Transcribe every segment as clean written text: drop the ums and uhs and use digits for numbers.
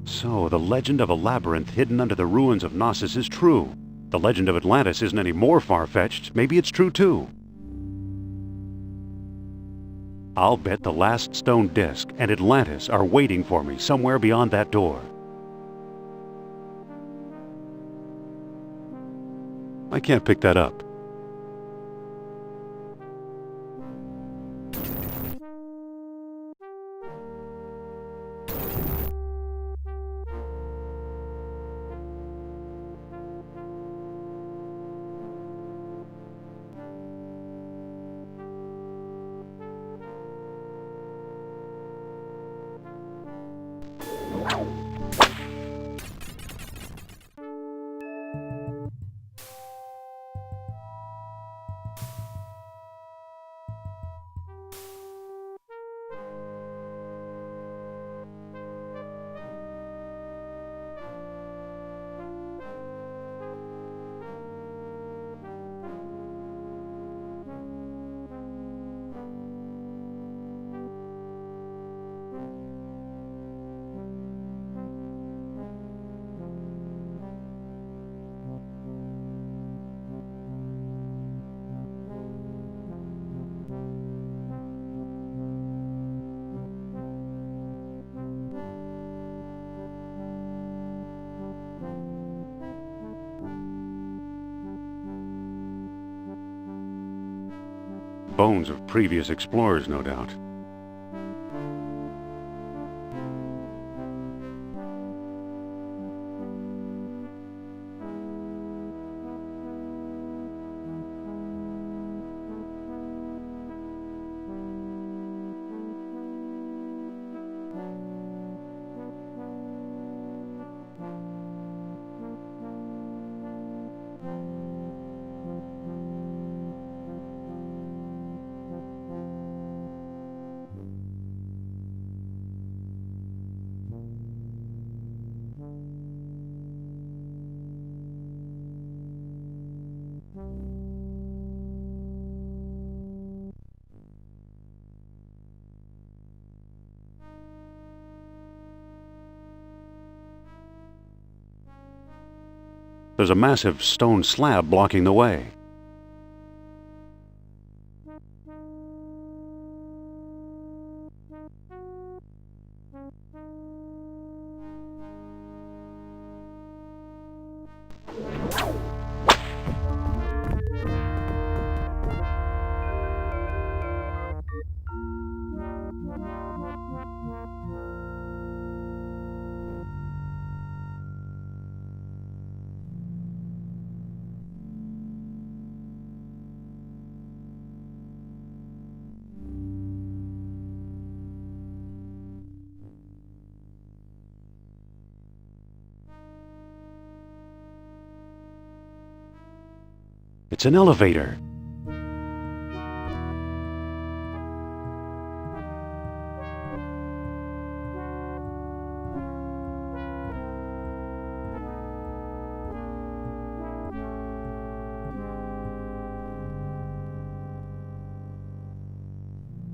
So, the legend of a labyrinth hidden under the ruins of Knossos is true. The legend of Atlantis isn't any more far-fetched. Maybe it's true too. I'll bet the last stone disc and Atlantis are waiting for me somewhere beyond that door. I can't pick that up. Bones of previous explorers, no doubt. There's a massive stone slab blocking the way. It's an elevator.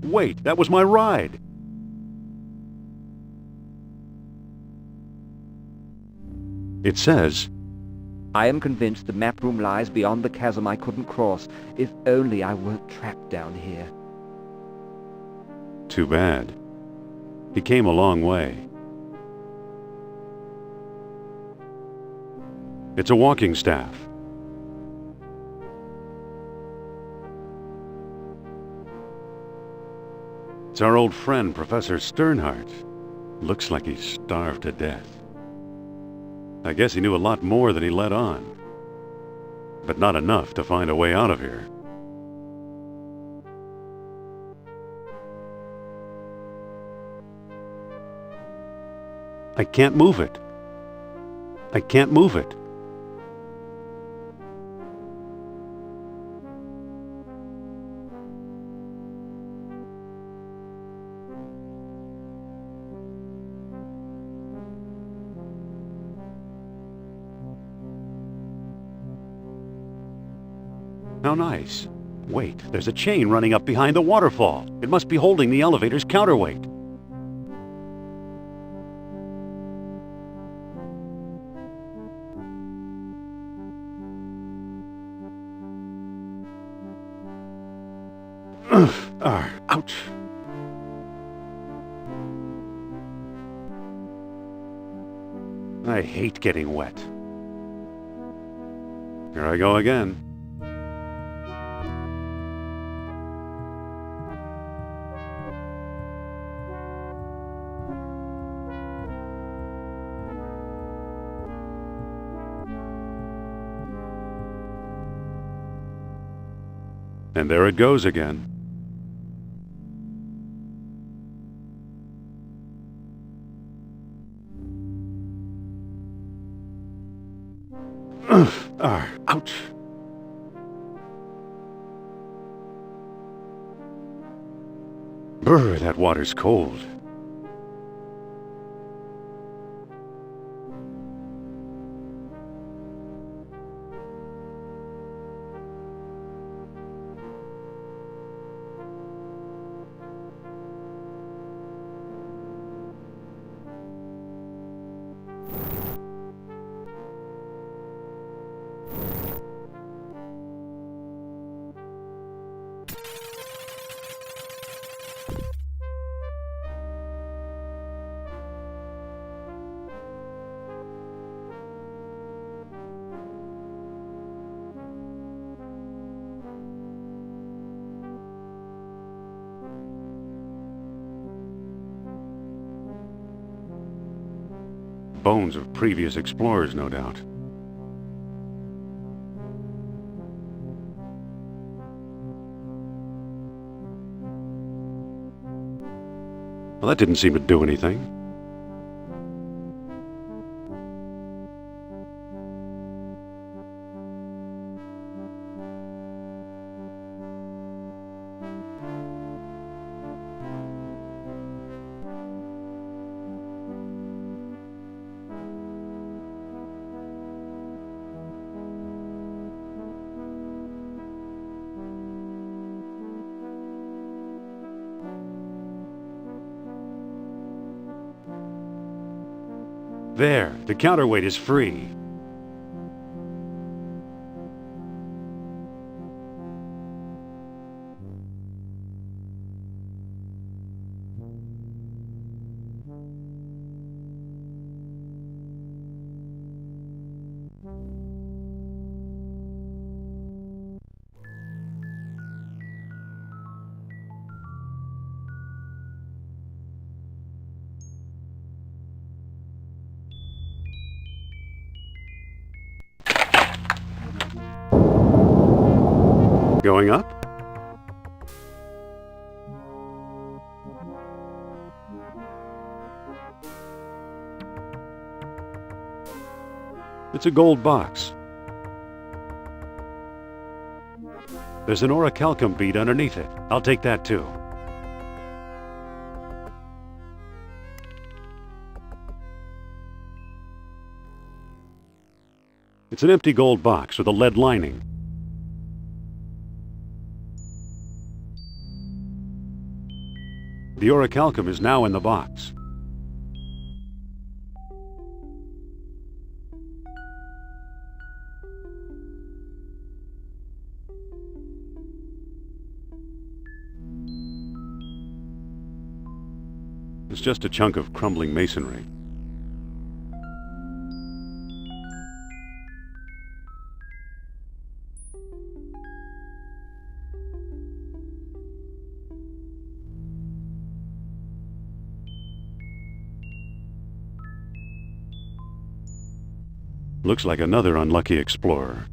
Wait, that was my ride. It says, I am convinced the map room lies beyond the chasm I couldn't cross. If only I weren't trapped down here. Too bad. He came a long way. It's a walking staff. It's our old friend, Professor Sternhardt. Looks like he's starved to death. I guess he knew a lot more than he let on. But not enough to find a way out of here. I can't move it. I can't move it. How nice. Wait, there's a chain running up behind the waterfall. It must be holding the elevator's counterweight. Ouch! I hate getting wet. Here I go again. And there it goes again. Ouch. Brr, that water's cold. Bones of previous explorers, no doubt. Well, that didn't seem to do anything. There, the counterweight is free. Going up? It's a gold box. There's an orichalcum bead underneath it. I'll take that too. It's an empty gold box with a lead lining. The orichalcum is now in the box. It's just a chunk of crumbling masonry. Looks like another unlucky explorer.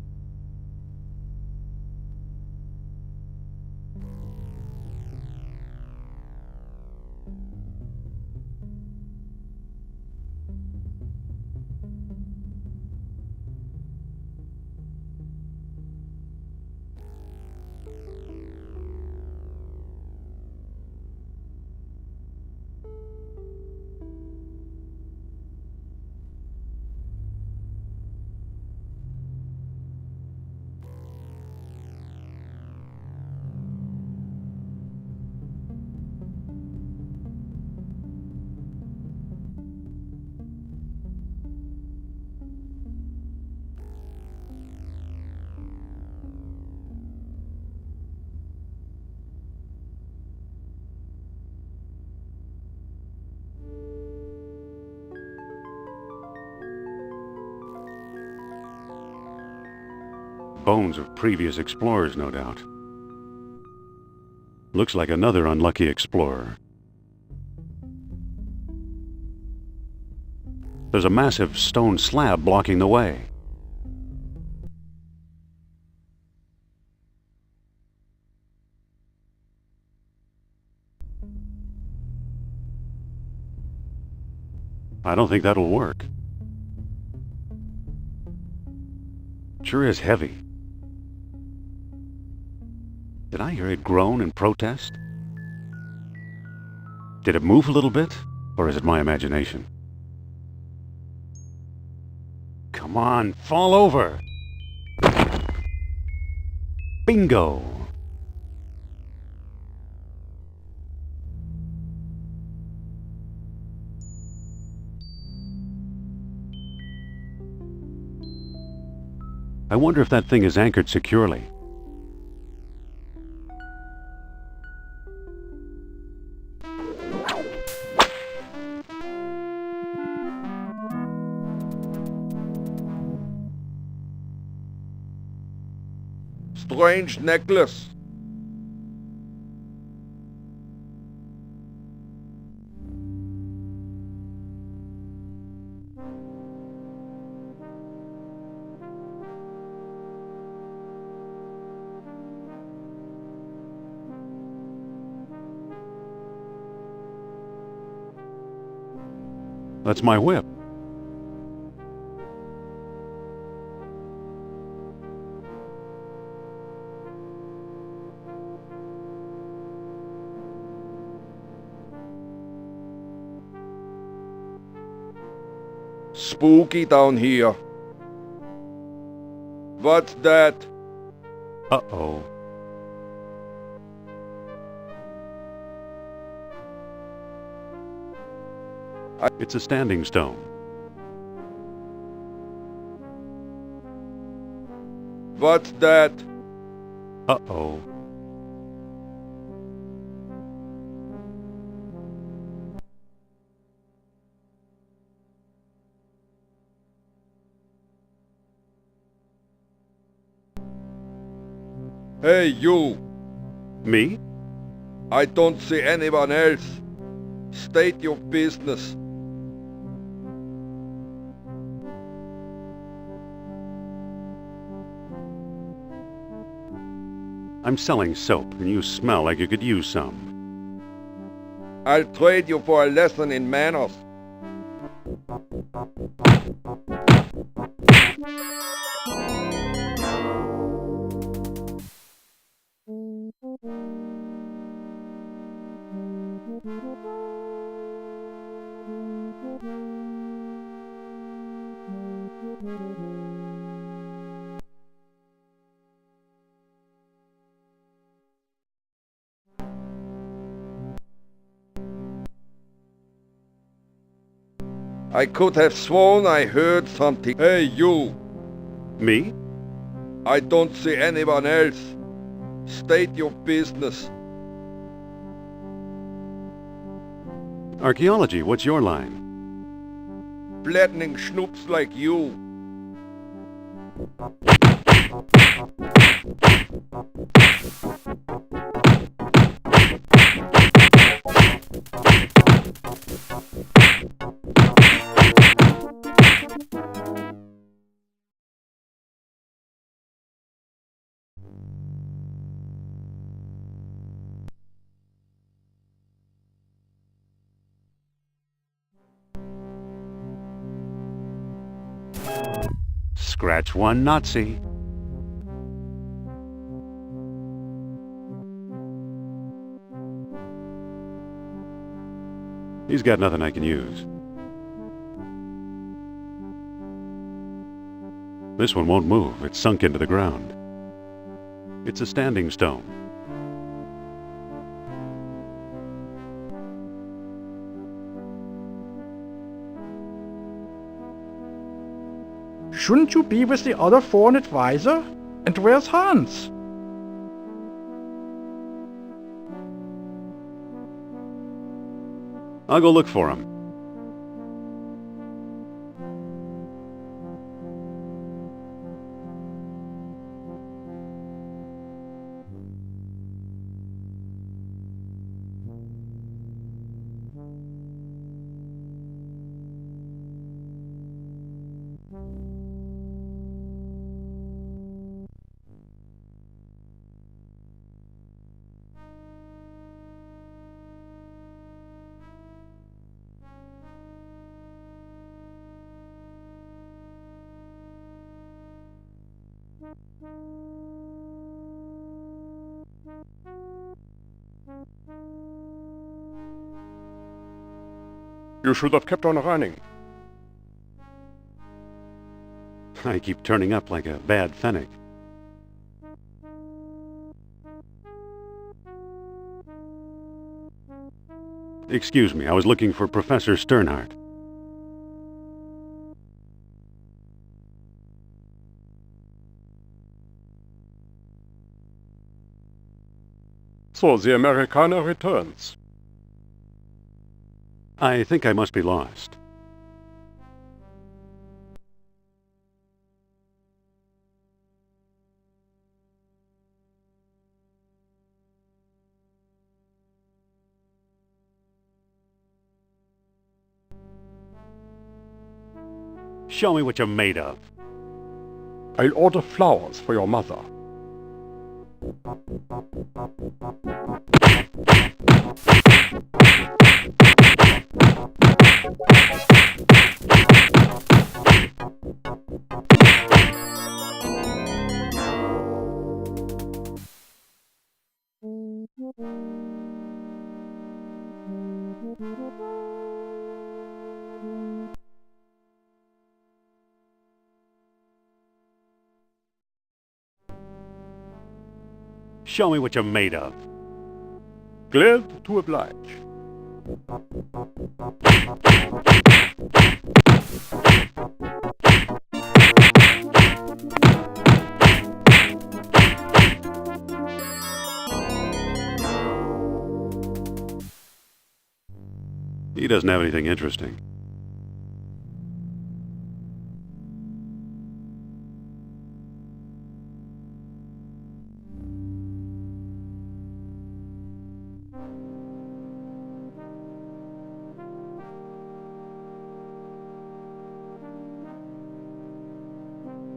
Bones of previous explorers, no doubt. Looks like another unlucky explorer. There's a massive stone slab blocking the way. I don't think that'll work. Sure is heavy. Did I hear it groan in protest? Did it move a little bit, or is it my imagination? Come on, fall over! Bingo! I wonder if that thing is anchored securely. Strange necklace. That's my whip. Spooky down here. What's that? Uh-oh. It's a standing stone. What's that? Uh-oh. Hey, you. Me? I don't see anyone else. State your business. I'm selling soap, and you smell like you could use some. I'll trade you for a lesson in manners. I could have sworn I heard something. Hey, you. Me? I don't see anyone else. State your business. Archaeology, what's your line? Flattening schnoops like you. Scratch one Nazi. He's got nothing I can use. This one won't move. It's sunk into the ground. It's a standing stone. Shouldn't you be with the other foreign advisor? And where's Hans? I'll go look for him. You should have kept on running. I keep turning up like a bad fennec. Excuse me, I was looking for Professor Sternhardt. So the Americana returns. I think I must be lost. Show me what you're made of. I'll order flowers for your mother. Show me what you're made of. Glad to oblige. He doesn't have anything interesting.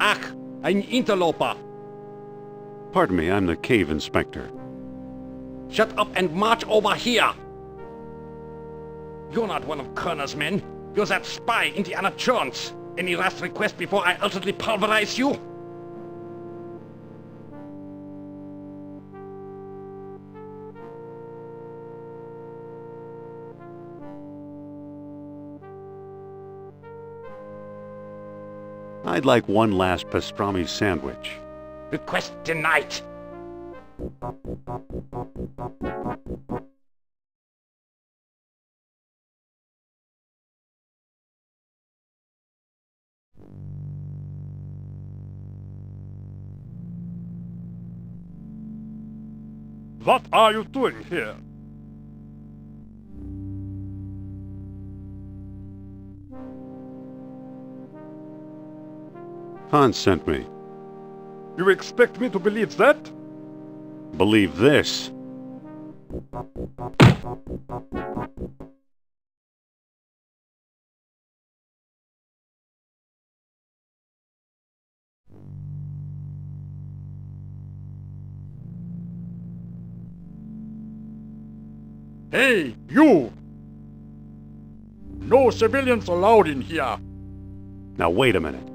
Ach, ein Interloper. Pardon me, I'm the cave inspector. Shut up and march over here. You're not one of Kerner's men. You're that spy, Indiana Jones. Any last request before I ultimately pulverize you? I'd like one last pastrami sandwich. Request denied. What are you doing here? Hans sent me. You expect me to believe that? Believe this. Hey, you! No civilians allowed in here. Now wait a minute.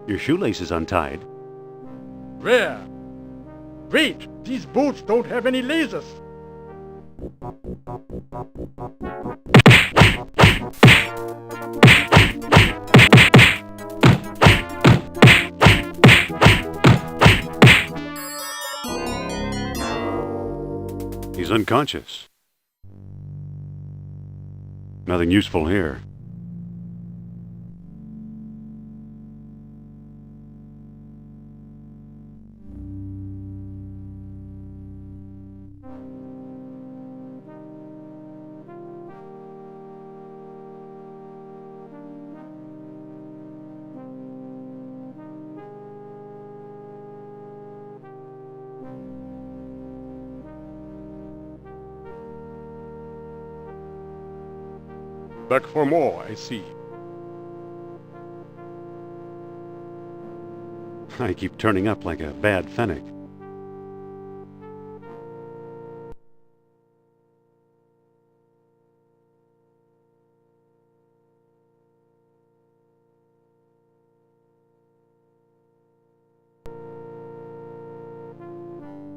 Your shoelace is untied. Where? Wait, these boots don't have any lasers. He's unconscious. Nothing useful here. Back for more, I see. I keep turning up like a bad fennec.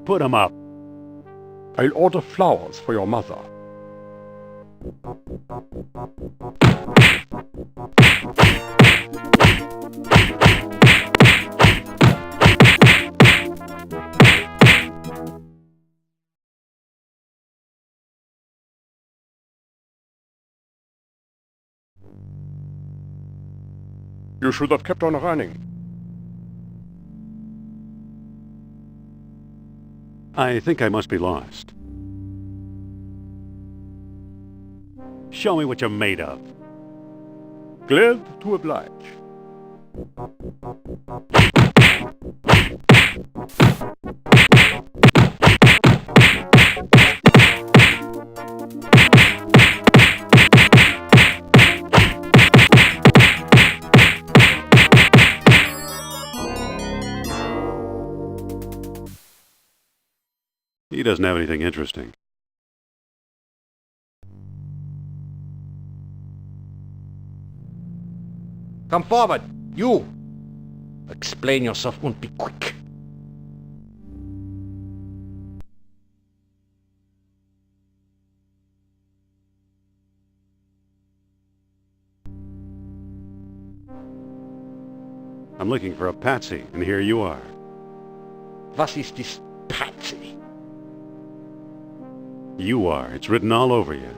Put 'em up. I'll order flowers for your mother. You should have kept on running. I think I must be lost. Show me what you're made of. Glad to oblige. He doesn't have anything interesting. Come forward, you! Explain yourself and be quick. I'm looking for a patsy, and here you are. Was ist this Patsy? You are. It's written all over you.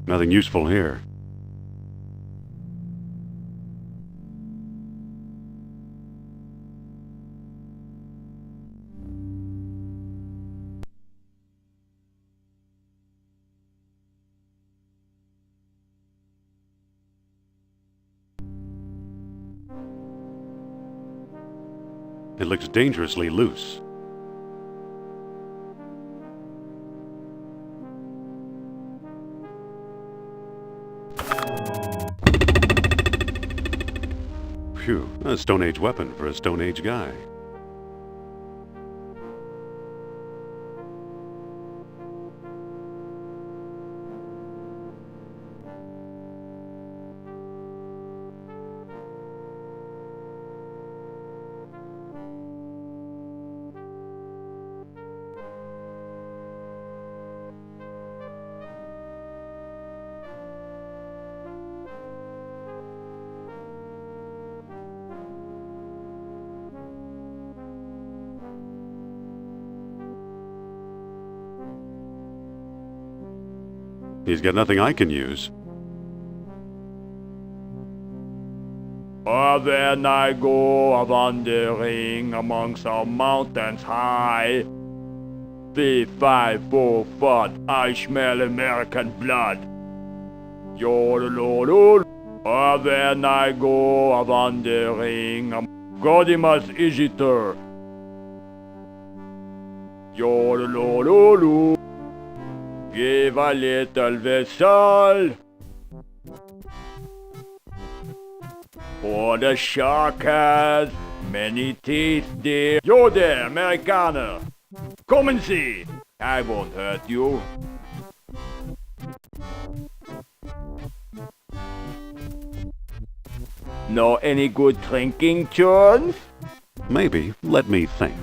Nothing useful here. It looks dangerously loose. Phew, a Stone Age weapon for a Stone Age guy. He's got nothing I can use. When I go wandering amongst the mountains high, 3, 5, 4 foot, I smell American blood. Yodelolo. When I go wandering, Godimus Igitur. Yodelolo. Give a little vessel for the shark has many teeth, dear. Yo there, Amerikaner. Come and see. I won't hurt you. Know any good drinking tunes? Maybe. Let me think.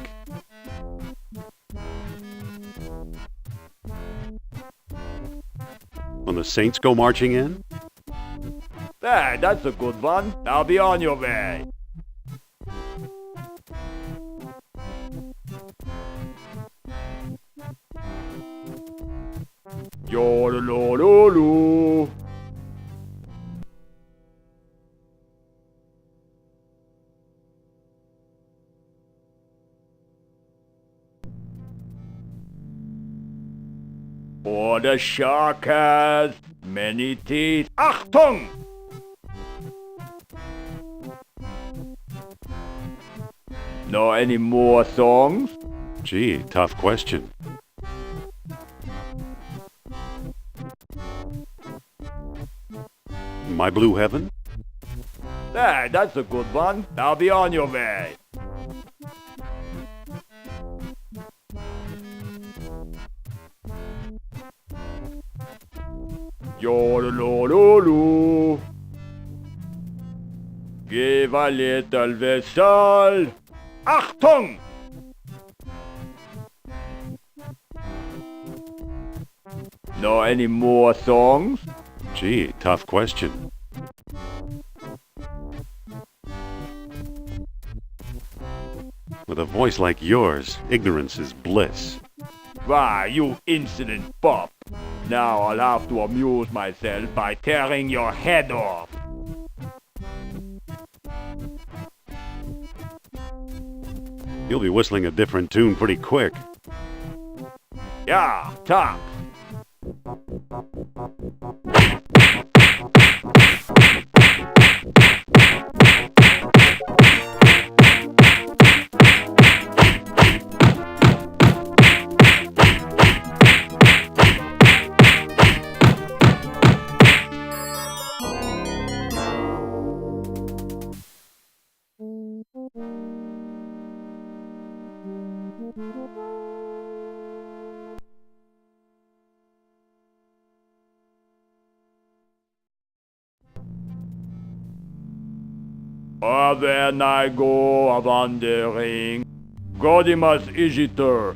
When the Saints go marching in? Hey, that's a good one. I'll be on your way. Yodelolo. or the shark has many teeth. Achtung! Know any more songs? Gee, tough question. My Blue Heaven? Hey, that's a good one. Now be on your way. Yodelololu. Give a little whistle. Achtung! Know any more songs? Gee, tough question. With a voice like yours, ignorance is bliss. Why, you insolent pup. Now I'll have to amuse myself by tearing your head off. You'll be whistling a different tune pretty quick. Yeah, top. When I go a wandering, Godimas Igiter.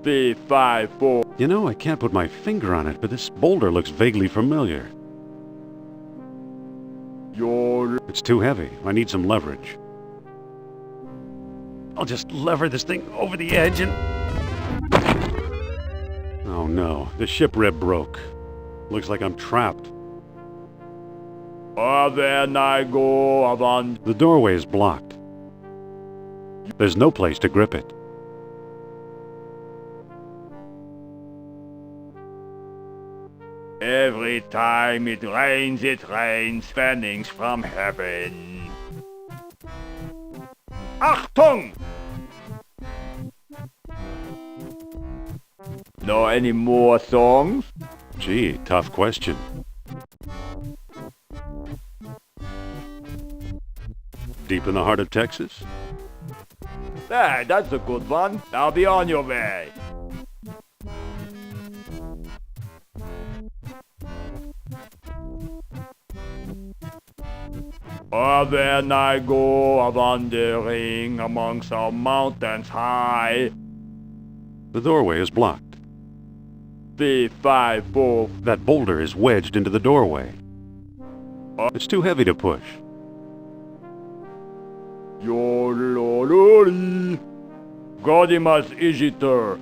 B54. You know, I can't put my finger on it, but this boulder looks vaguely familiar. It's too heavy. I need some leverage. I'll just lever this thing over the edge and... Oh no, the ship rib broke. Looks like I'm trapped. When I go around... The doorway is blocked. There's no place to grip it. Every time it rains fanning from heaven. Achtung! Know any more songs? Gee, tough question. Deep in the heart of Texas? Hey, that's a good one. Now be on your way. When I go a wandering among some mountains high. The doorway is blocked. B54. That boulder is wedged into the doorway. It's too heavy to push. Yodelololi. Godimas Igiter.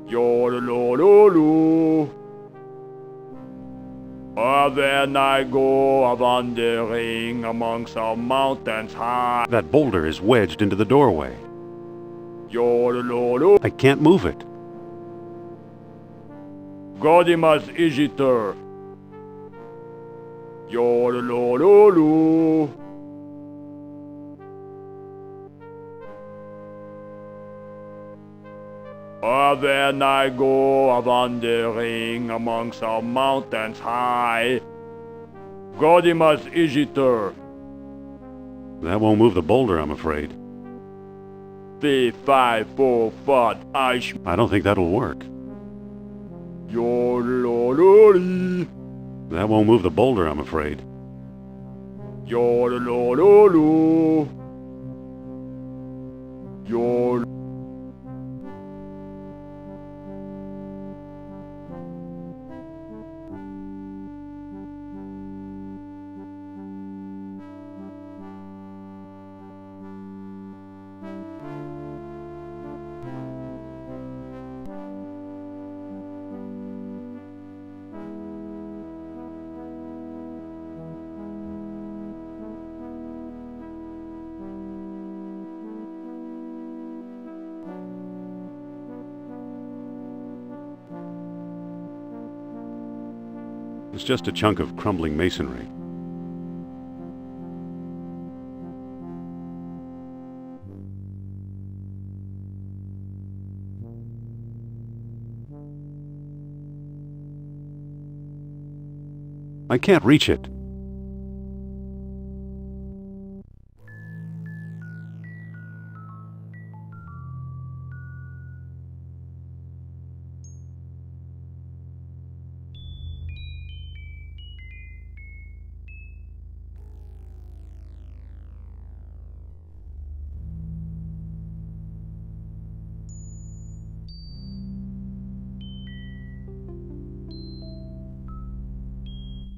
Yodelololu. When I go a wandering among some mountains high. That boulder is wedged into the doorway. Yodelolu. I can't move it. Godimas Igiter. Yodelololu. When I go a wandering among some mountains high. Godimas Igiter. That won't move the boulder, I'm afraid. B54 but I don't think that'll work. Yodelololi. That won't move the boulder, I'm afraid. Yodelololu. Yodel. It's just a chunk of crumbling masonry. I can't reach it.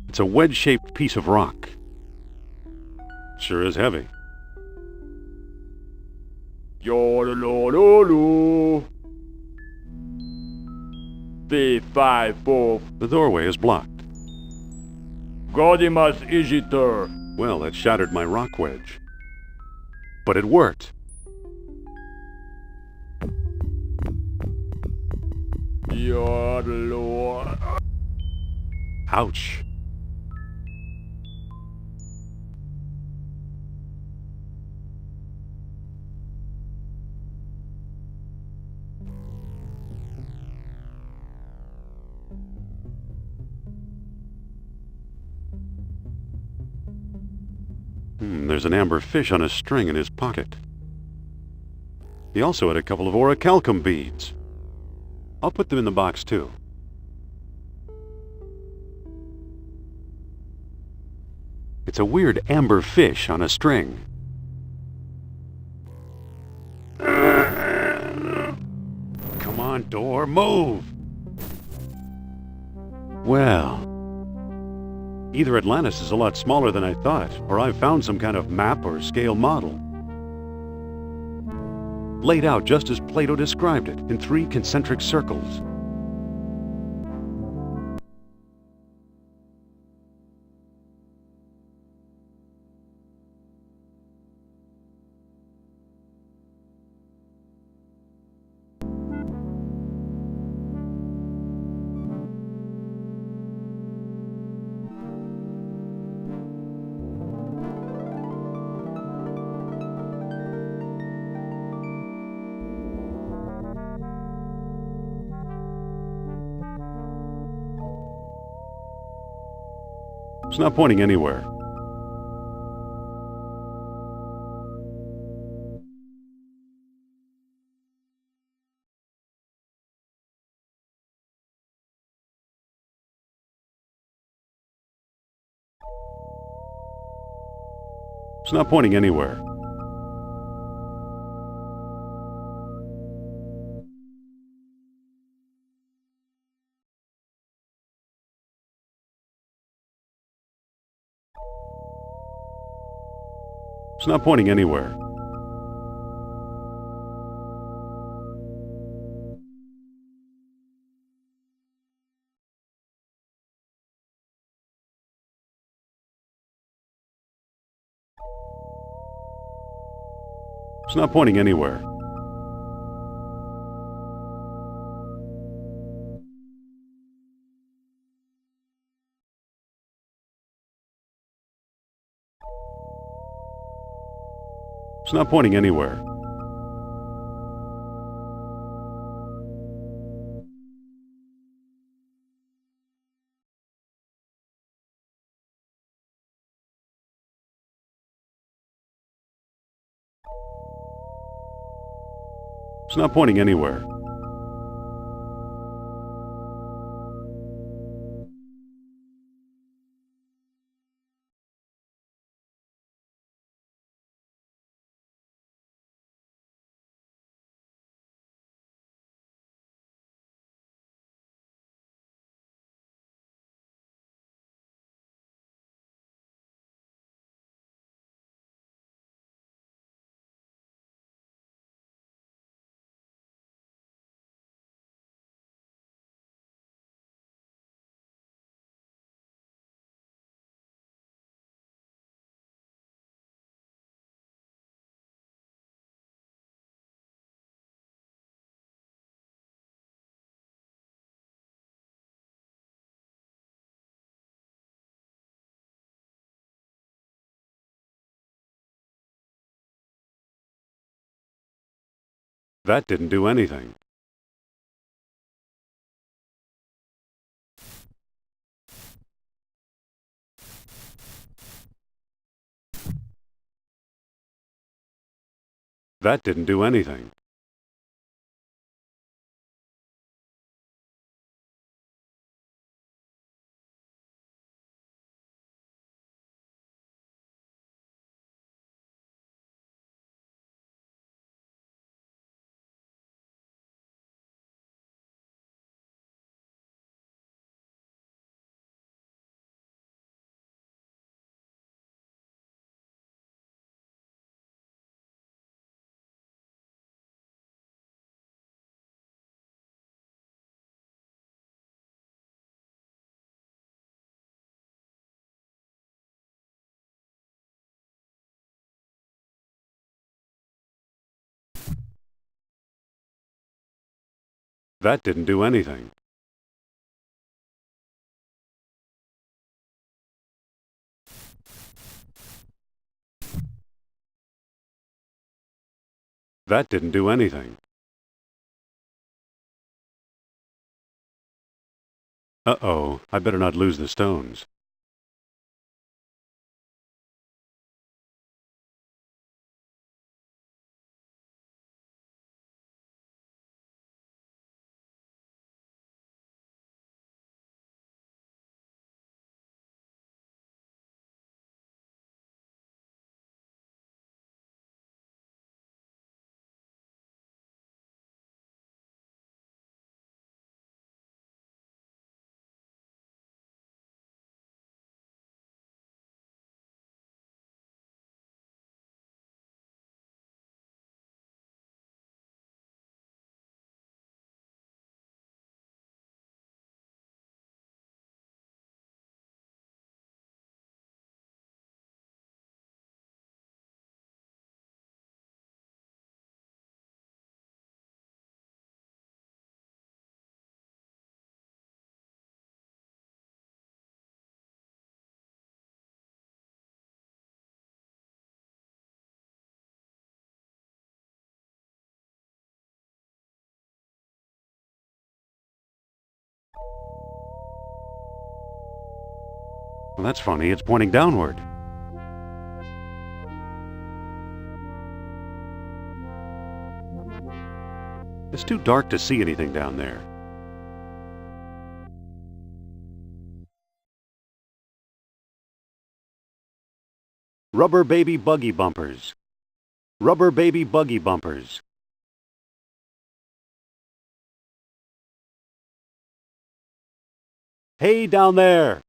It's a wedge-shaped piece of rock. Sure is heavy. Yodelololo. 354. The doorway is blocked. Godimas Igitur. Well, that shattered my rock wedge. But it worked. Yodelor. Ouch. There's an amber fish on a string in his pocket. He also had a couple of orichalcum beads. I'll put them in the box too. It's a weird amber fish on a string. Come on, door, move! Well, either Atlantis is a lot smaller than I thought, or I've found some kind of map or scale model. Laid out just as Plato described it, in 3 concentric circles. It's not pointing anywhere. It's not pointing anywhere. It's not pointing anywhere. It's not pointing anywhere. It's not pointing anywhere. It's not pointing anywhere. That didn't do anything. That didn't do anything. That didn't do anything. That didn't do anything. Uh-oh, I better not lose the stones. Well, that's funny. It's pointing downward. It's too dark to see anything down there. Rubber baby buggy bumpers. Rubber baby buggy bumpers. Hey, down there!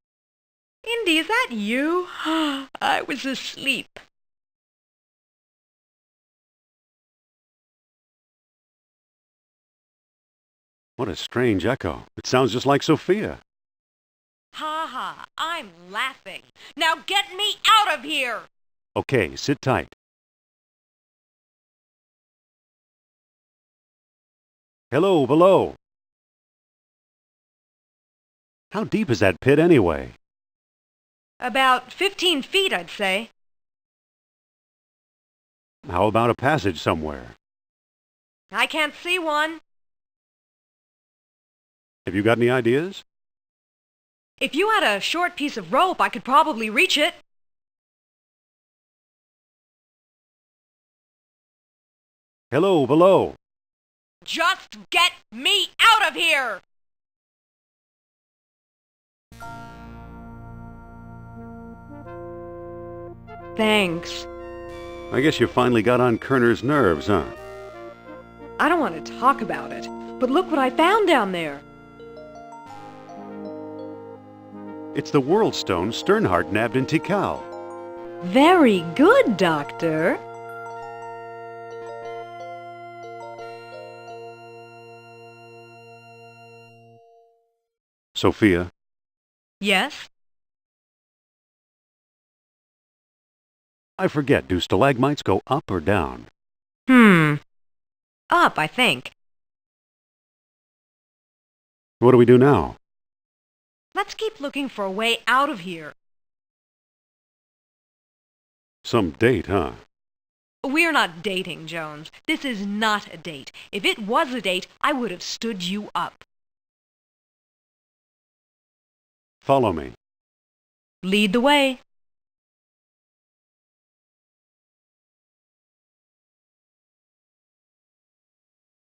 Indy, is that you? I was asleep. What a strange echo. It sounds just like Sophia. Ha ha, I'm laughing. Now get me out of here! Okay, sit tight. Hello, below. How deep is that pit anyway? About 15 feet, I'd say. How about a passage somewhere? I can't see one. Have you got any ideas? If you had a short piece of rope, I could probably reach it. Hello, below. Just get me out of here! Thanks. I guess you finally got on Kerner's nerves, huh? I don't want to talk about it, but look what I found down there. It's the world stone Sternhart nabbed in Tikal. Very good, Doctor. Sophia, Yes? I forget, do stalagmites go up or down? Up, I think. What do we do now? Let's keep looking for a way out of here. Some date, huh? We're not dating, Jones. This is not a date. If it was a date, I would have stood you up. Follow me. Lead the way.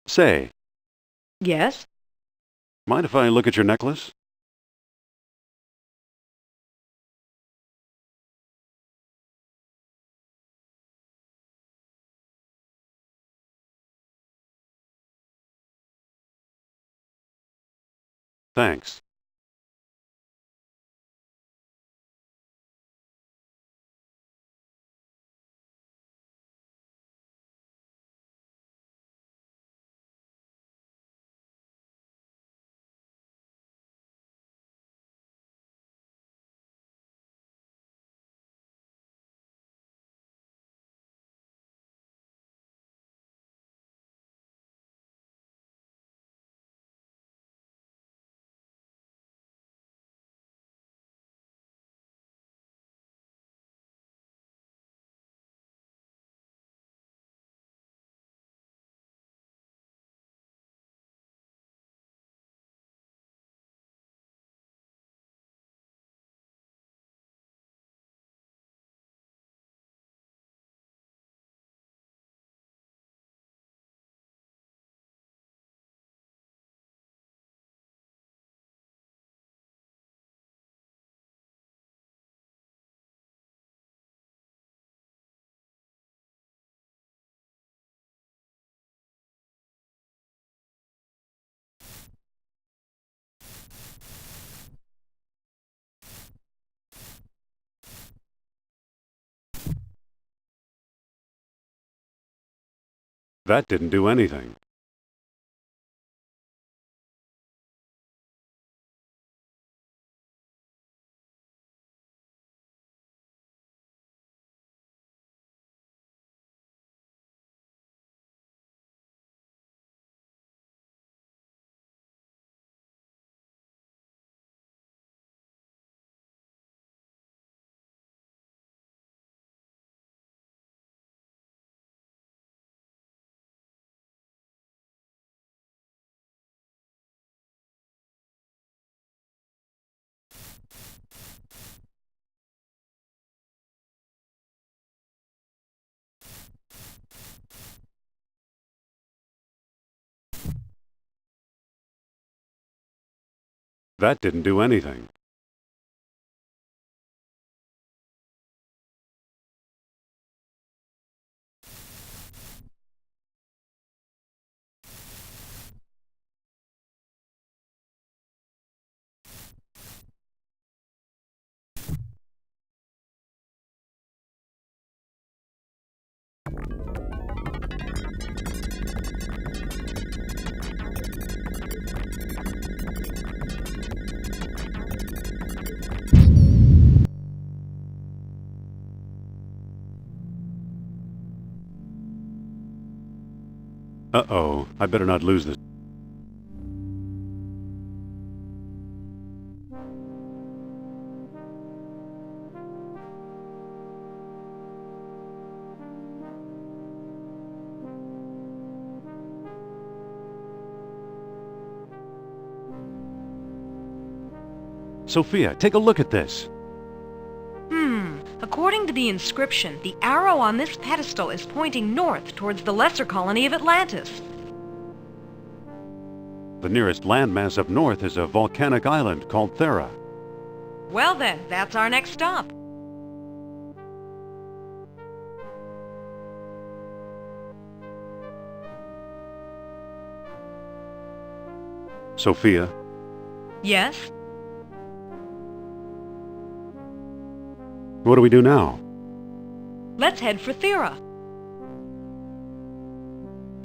Say, Yes? mind if I look at your necklace? Thanks. That didn't do anything. That didn't do anything. Uh-oh, I better not lose this. Sophia, take a look at this. According to the inscription, the arrow on this pedestal is pointing north towards the lesser colony of Atlantis. The nearest landmass up north is a volcanic island called Thera. Well then, that's our next stop. Sophia, Yes? what do we do now? Let's head for Thera.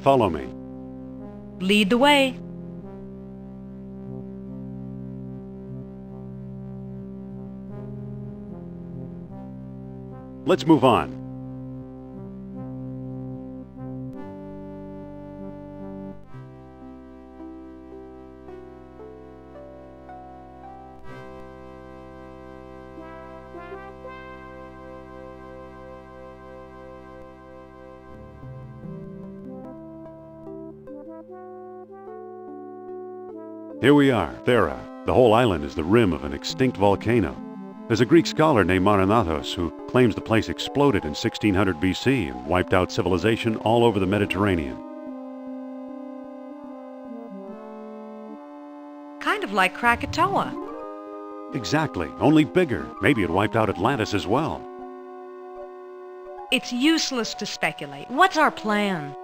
Follow me. Lead the way. Let's move on. Here we are, Thera. The whole island is the rim of an extinct volcano. There's a Greek scholar named Marinathos who claims the place exploded in 1600 BC and wiped out civilization all over the Mediterranean. Kind of like Krakatoa. Exactly, only bigger. Maybe it wiped out Atlantis as well. It's useless to speculate. What's our plan?